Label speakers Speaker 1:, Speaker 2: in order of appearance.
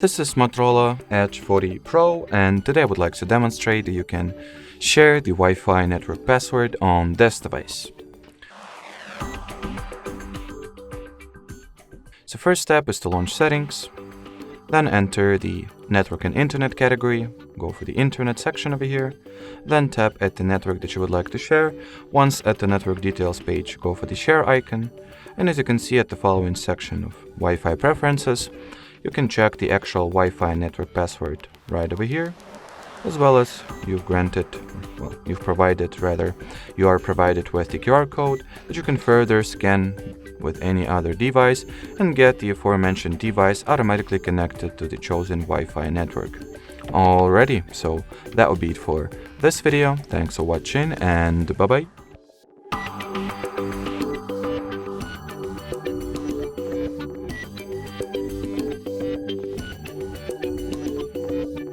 Speaker 1: This is Motorola Edge 40 Pro, and today I would like to demonstrate that you can share the Wi-Fi network password on this device. So first step is to launch settings, then enter the network and internet category, go for the internet section over here, then tap at the network that you would like to share. Once at the network details page, go for the share icon, and as you can see at the following section of Wi-Fi preferences, you can check the actual Wi-Fi network password right over here, as well as you are provided with the QR code that you can further scan with any other device and get the aforementioned device automatically connected to the chosen Wi-Fi network. Alrighty, so that would be it for this video. Thanks for watching and bye bye.